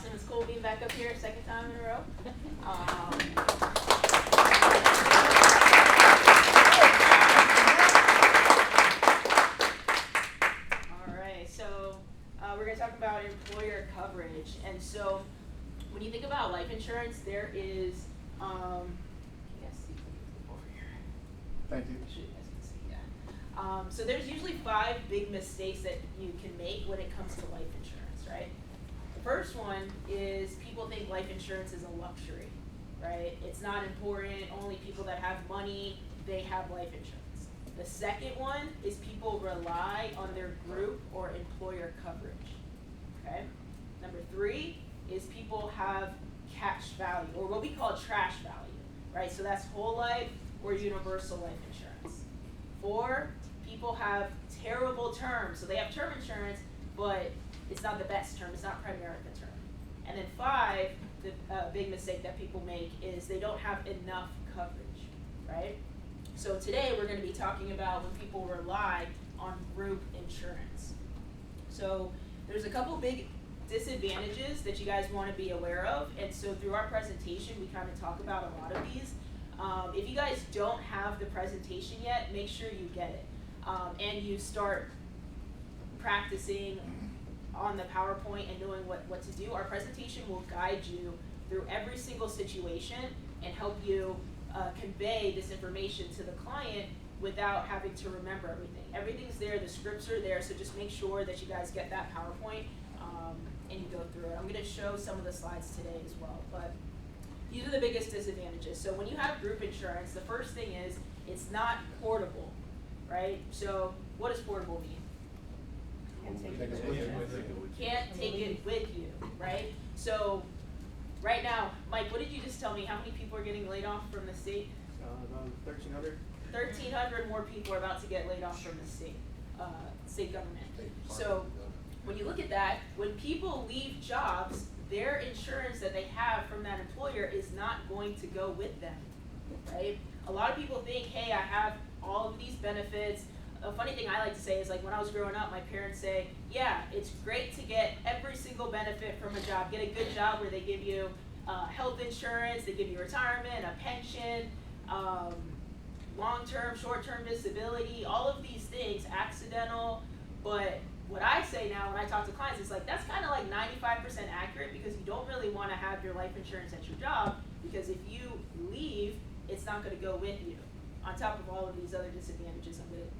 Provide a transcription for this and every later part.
awesome. It's cool being back up here second time in a row. All right, so we're going to talk about employer coverage. And so when you think about life insurance, there is, can you guys see over here? Thank you. Sure you guys can see, yeah. So there's usually 5 big mistakes that you can make when it comes to life insurance, right? The first one is people think life insurance is a luxury, right? It's not important, only people that have money, they have life insurance. The second one is people rely on their group or employer coverage, okay? Number 3 is people have cash value, or what we call trash value, right? So that's whole life or universal life insurance. 4, people have terrible terms. So they have term insurance, but it's not the best term. It's not Primerica term. And then 5, the big mistake that people make is they don't have enough coverage, right? So today we're going to be talking about when people rely on group insurance. So there's a couple big disadvantages that you guys want to be aware of, and so through our presentation we kind of talk about a lot of these. If you guys don't have the presentation yet, make sure you get it, and you start practicing on the PowerPoint and knowing what to do. Our presentation will guide you through every single situation and help you convey this information to the client without having to remember everything. Everything's there, the scripts are there, so just make sure that you guys get that PowerPoint and you go through it. I'm going to show some of the slides today as well, but these are the biggest disadvantages. So when you have group insurance, the first thing is it's not portable, right? So what does portable mean? Can't take it with you, right? So right now, Mike, what did you just tell me? How many people are getting laid off from the state? About 1,300. 1,300 more people are about to get laid off from the state government. So when you look at that, when people leave jobs, their insurance that they have from that employer is not going to go with them, right? A lot of people think, hey, I have all of these benefits. A funny thing I like to say is, like, when I was growing up, my parents say, yeah, it's great to get every single benefit from a job. Get a good job where they give you health insurance, they give you retirement, a pension, long-term, short-term disability, all of these things, accidental. But what I say now when I talk to clients is, like, that's kind of like 95% accurate, because you don't really want to have your life insurance at your job, because if you leave, it's not going to go with you, on top of all of these other disadvantages I'm going to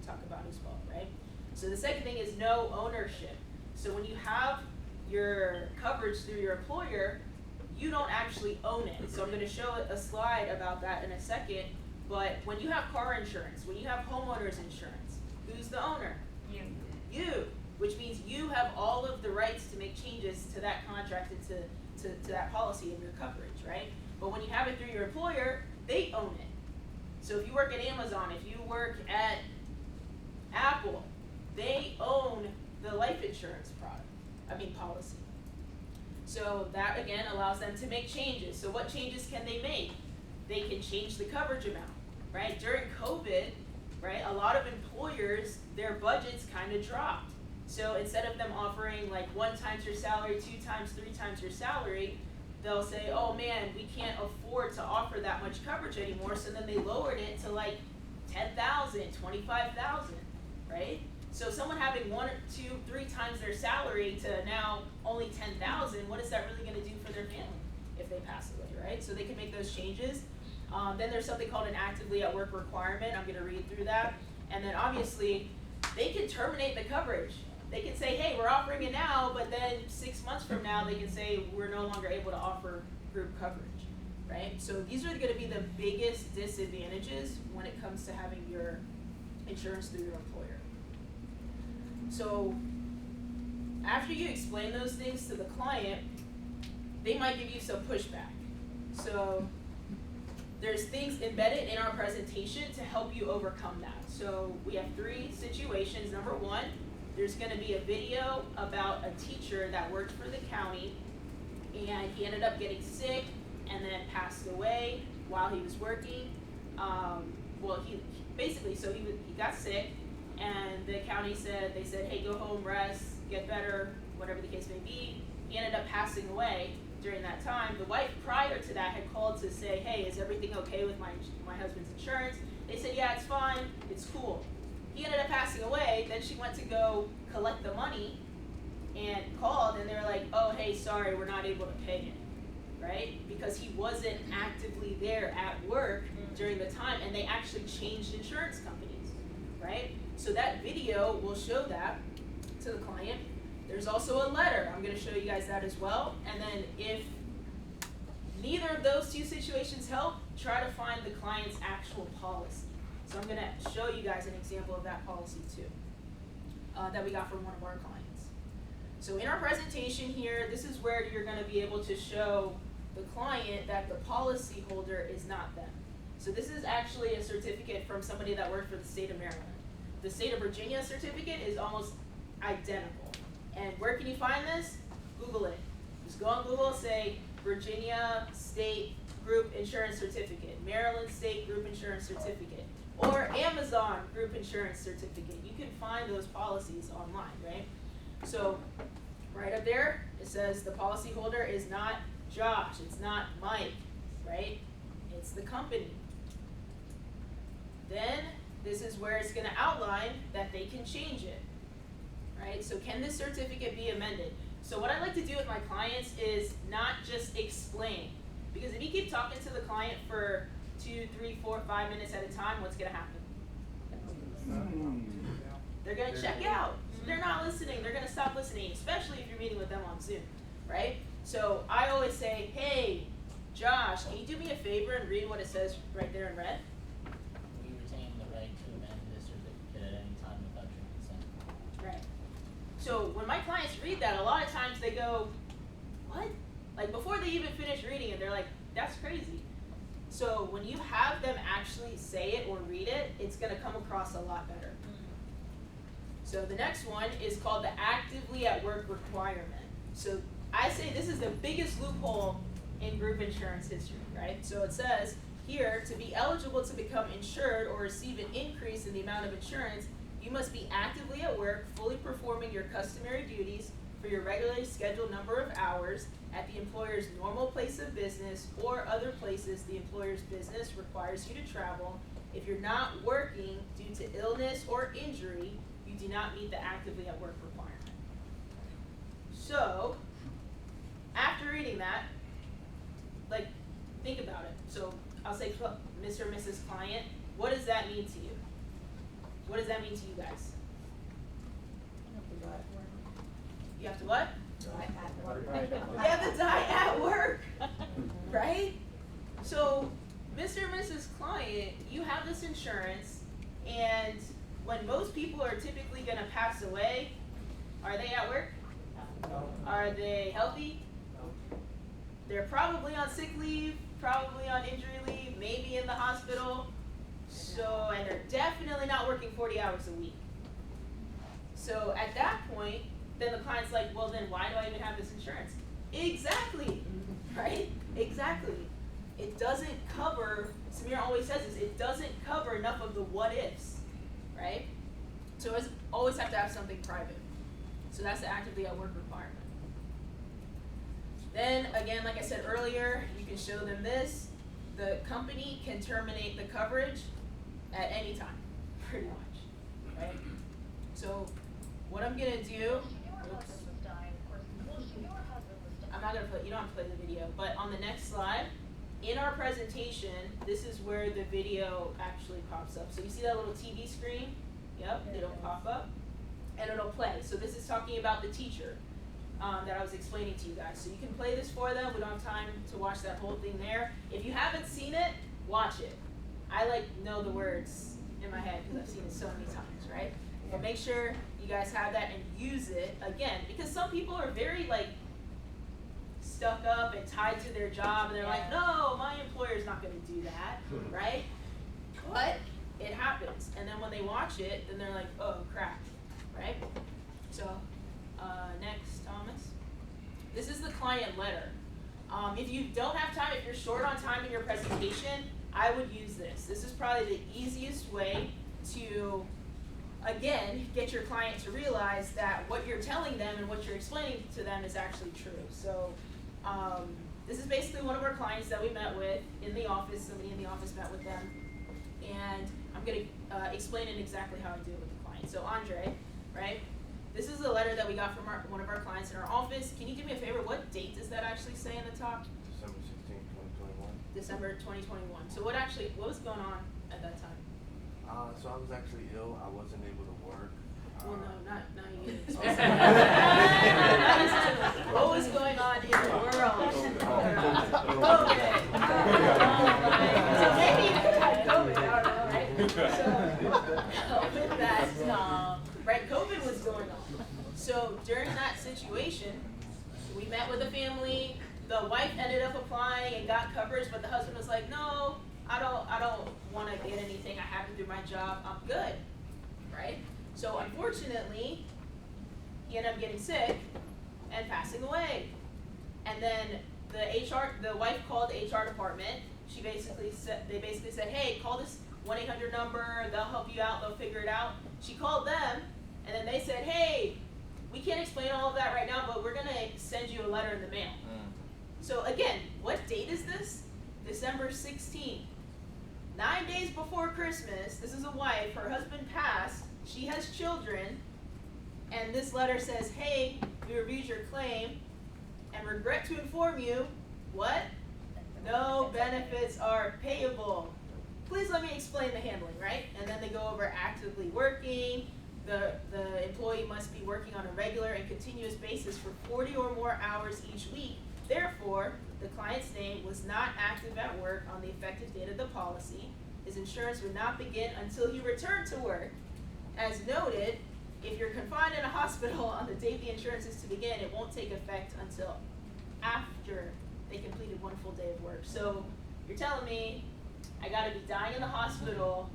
talk about as well, right? So the second thing is no ownership. So when you have your coverage through your employer, you don't actually own it. So I'm going to show a slide about that in a second. But when you have car insurance, when you have homeowners insurance, who's the owner? You, which means you have all of the rights to make changes to that contract and to that policy of your coverage, right? But when you have it through your employer, they own it. So if you work at Amazon, if you work at Apple, they own the life insurance policy. So that again allows them to make changes. So what changes can they make? They can change the coverage amount, right? During COVID, right, a lot of employers, their budgets kind of dropped. So instead of them offering like 1 times your salary, 2 times, 3 times your salary, they'll say, oh man, we can't afford to offer that much coverage anymore. So then they lowered it to like 10,000, 25,000, right? So someone having 1 or 2, 3 times their salary to now only 10,000, what is that really going to do for their family if they pass away, right? So they can make those changes. Then there's something called an actively at work requirement. I'm going to read through that. And then obviously they can terminate the coverage. They can say, hey, we're offering it now, but then 6 months from now they can say we're no longer able to offer group coverage, right? So these are going to be the biggest disadvantages when it comes to having your insurance through your employer. So after you explain those things to the client, they might give you some pushback. So there's things embedded in our presentation to help you overcome that. So we have 3 situations. Number 1, there's going to be a video about a teacher that worked for the county, and he ended up getting sick and then passed away while he was working. He got sick, and the county said, hey, go home, rest, get better, whatever the case may be. He ended up passing away during that time. The wife prior to that had called to say, hey, is everything okay with my husband's insurance? They said, yeah, it's fine, it's cool. He ended up passing away, then she went to go collect the money and called, and they were like, oh, hey, sorry, we're not able to pay it, right? Because he wasn't actively there at work during the time, and they actually changed insurance companies, right? So that video will show that to the client. There's also a letter. I'm going to show you guys that as well. And then if neither of those two situations help, try to find the client's actual policy. So I'm going to show you guys an example of that policy too, that we got from one of our clients. So in our presentation here, this is where you're going to be able to show the client that the policy holder is not them. So this is actually a certificate from somebody that worked for the state of Maryland. The state of Virginia certificate is almost identical. And where can you find this? Google it. Just go on Google, say Virginia State Group Insurance Certificate, Maryland State Group Insurance Certificate, or Amazon Group Insurance Certificate. You can find those policies online, right? So right up there, it says the policy holder is not Josh, it's not Mike, right? It's the company. Then this is where it's going to outline that they can change it, right? So can this certificate be amended? So what I like to do with my clients is not just explain, because if you keep talking to the client for 2, 3, 4, 5 minutes at a time, what's going to happen? They're going to check out. They're not listening. They're going to stop listening, especially if you're meeting with them on Zoom, right? So I always say, hey, Josh, can you do me a favor and read what it says right there in red? We retain the right to amend this certificate at any time without your consent. Right. So when my clients read that, a lot of times they go, what? Like before they even finish reading it, they're like, that's crazy. So when you have them actually say it or read it, it's going to come across a lot better. So the next one is called the actively at work requirement. So I say this is the biggest loophole in group insurance history, right? So it says here, to be eligible to become insured or receive an increase in the amount of insurance, you must be actively at work, fully performing your customary duties for your regularly scheduled number of hours at the employer's normal place of business or other places the employer's business requires you to travel. If you're not working due to illness or injury, you do not meet the actively at work requirement. So, after reading that, like, think about it. So, I'll say, Mr. or Mrs. Client, what does that mean to you? What does that mean to you guys? You have to what? You have to die at work, right? So, Mr. or Mrs. Client, you have this insurance, and when most people are typically going to pass away, are they at work? No. Are they healthy? No. They're probably on sick leave, probably on injury leave, maybe in the hospital. So, and they're definitely not working 40 hours a week. So at that point, then the client's like, well then why do I even have this insurance? Exactly, right? Exactly. It doesn't cover, Samir always says this, it doesn't cover enough of the what ifs, right? So it's always have to have something private. So that's the actively at work requirement. Then again, like I said earlier, you can show them this. The company can terminate the coverage at any time, pretty much, right? So what I'm gonna do, I'm not gonna play, you don't have to play the video, but on the next slide, in our presentation, this is where the video actually pops up. So you see that little TV screen? Yep, it'll pop up and it'll play. So this is talking about the teacher that I was explaining to you guys. So you can play this for them. We don't have time to watch that whole thing there. If you haven't seen it, watch it. I know the words in my head because I've seen it so many times, right? But make sure you guys have that and use it again, because some people are very stuck up and tied to their job, and they're like, no, my employer's not going to do that, right? But it happens, and then when they watch it, then they're like, oh crap, right? So next, Thomas. This is the client letter. If you don't have time, if you're short on time in your presentation, I would use this. This is probably the easiest way to again, get your client to realize that what you're telling them and what you're explaining to them is actually true. So this is basically one of our clients that we met with in the office. Somebody in the office met with them, and I'm going to explain it exactly how I do it with the client. So Andre, right? This is a letter that we got from one of our clients in our office. Can you do me a favor? What date does that actually say in the top? December 16th, 2021. December 2021. So what was going on at that time? So I was actually ill. I wasn't able to work. Well, no, not you. Oh. What was going on in the world? COVID. So maybe you had COVID, I don't know, right? So with that, right, COVID was going on. So during that situation, we met with the family. The wife ended up applying and got coverage, but the husband was like, no, I don't want to get anything. I have to do my job. I'm good, right? So unfortunately, he ended up getting sick and passing away. And then the wife called the HR department. They basically said, hey, call this 1-800 number. They'll help you out. They'll figure it out. She called them, and then they said, hey, we can't explain all of that right now, but we're gonna send you a letter in the mail. So again, what date is this? December 16th. 9 days before Christmas. This is a wife. Her husband passed. She has children. And this letter says, hey, we reviewed your claim and regret to inform you, what? No benefits are payable. Please let me explain the handling, right? And then they go over actively working. The employee must be working on a regular and continuous basis for 40 or more hours each week. Therefore, the client's name was not active at work on the effective date of the policy. His insurance would not begin until he returned to work. As noted, if you're confined in a hospital on the date the insurance is to begin, it won't take effect until after they completed 1 full day of work. So you're telling me I gotta be dying in the hospital,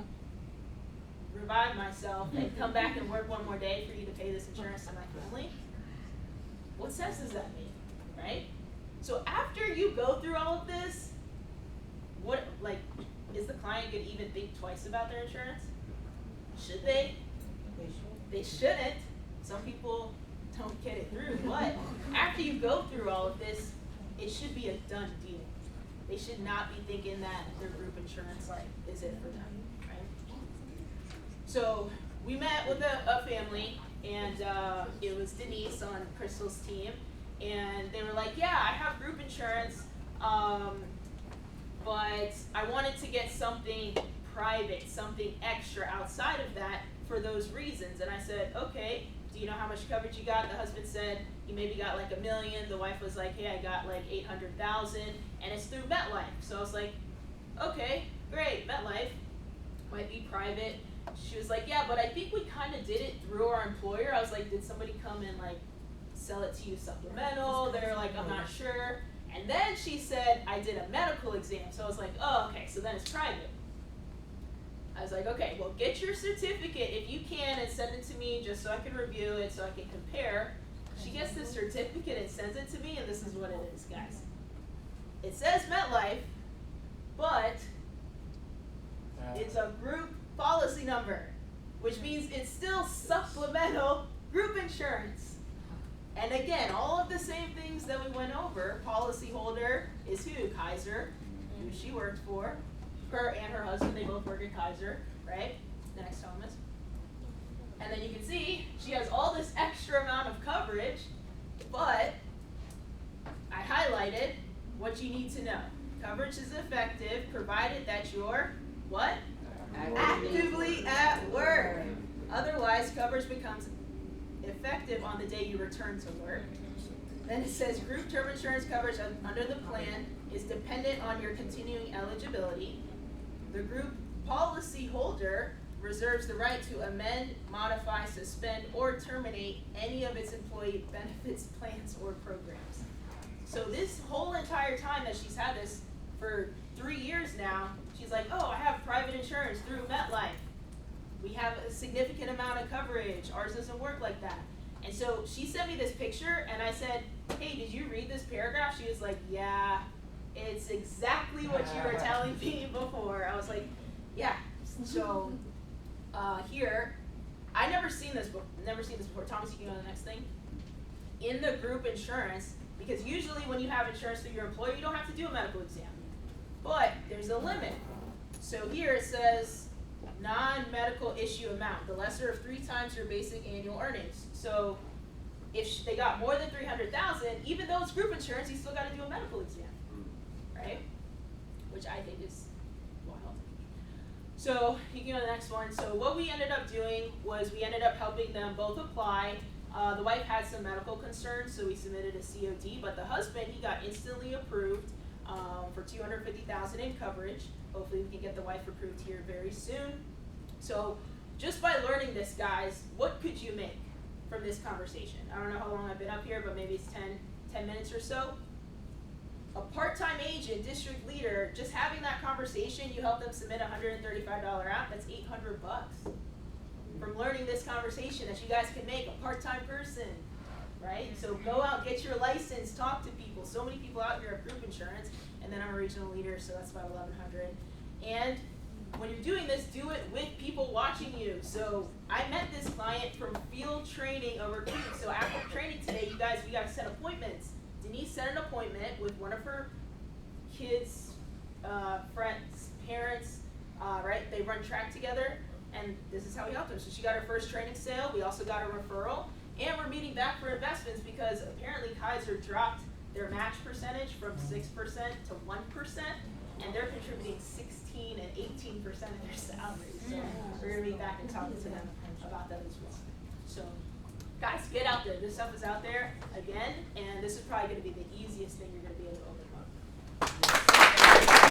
revive myself, and come back and work 1 more day for you to pay this insurance to my family? What sense does that make, right? So after you go through all of this, is the client gonna even think twice about their insurance? Should they? They shouldn't. Some people don't get it through, but after you go through all of this, it should be a done deal. They should not be thinking that their group insurance is it for them, right? So we met with a family, and it was Denise on Crystal's team, and they were like, yeah, I have group insurance, but I wanted to get something private, something extra outside of that for those reasons. And I said, okay, do you know how much coverage you got? The husband said he maybe got like $1 million. The wife was like, hey, I got like 800,000, and it's through MetLife. So I was like, okay, great, MetLife might be private. She was like, yeah, but I think we kind of did it through our employer. I was like, did somebody come and like sell it to you supplemental? They're like, I'm not sure. And then she said, I did a medical exam. So I was like, oh, okay, so then it's private. I was like, okay, well, get your certificate if you can and send it to me just so I can review it, so I can compare. She gets this certificate and sends it to me, and this is what it is, guys. It says MetLife, but it's a group policy number, which means it's still supplemental group insurance. And again, all of the same things that we went over. Policyholder is who? Kaiser, who she worked for. Her and her husband, they both work at Kaiser, right? Next, Thomas. And then you can see she has all this extra amount of coverage, but I highlighted what you need to know. Coverage is effective provided that you're what? Actively at work. Otherwise, coverage becomes effective on the day you return to work. Then it says group term insurance coverage under the plan is dependent on your continuing eligibility. The group policy holder reserves the right to amend, modify, suspend, or terminate any of its employee benefits, plans, or programs. So this whole entire time that she's had this for 3 years now, she's like, oh, I have private insurance through MetLife. We have a significant amount of coverage. Ours doesn't work like that. And so she sent me this picture, and I said, hey, did you read this paragraph? She was like, yeah, it's exactly what you were telling me before. I was like, yeah. So here, I never seen this before. Thomas, you can go to the next thing. In the group insurance, because usually when you have insurance through your employer, you don't have to do a medical exam. But there's a limit. So here it says non-medical issue amount, the lesser of 3 times your basic annual earnings. So if they got more than 300,000, even though it's group insurance, you still got to do a medical exam, right? Which I think is wild. So you can go to the next one. So what we ended up doing was we ended up helping them both apply. The wife had some medical concerns, so we submitted a COD, but the husband, he got instantly approved for $250,000 in coverage. Hopefully we can get the wife approved here very soon. So just by learning this, guys, what could you make from this conversation? I don't know how long I've been up here, but maybe it's 10 minutes or so. A part-time agent, district leader, just having that conversation, you help them submit a $135 app, that's $800. From learning this conversation that you guys can make a part-time person, right? So go out, get your license, talk to people. So many people out here have group insurance, and then I'm a regional leader, so that's about 1,100. And when you're doing this, do it with people watching you. So I met this client from field training over recruiting. So after training today, you guys, we got to set appointments. Denise set an appointment with one of her kids, friends, parents, right? They run track together. And this is how we helped her. So she got her first training sale. We also got a referral. And we're meeting back for investments because apparently Kaiser dropped their match percentage from 6% to 1%. And they're contributing 16 and 18% of their salaries. So we're going to be back and talking to them about that as well. So guys, get out there. This stuff is out there again. And this is probably going to be the easiest thing you're going to be able to overcome.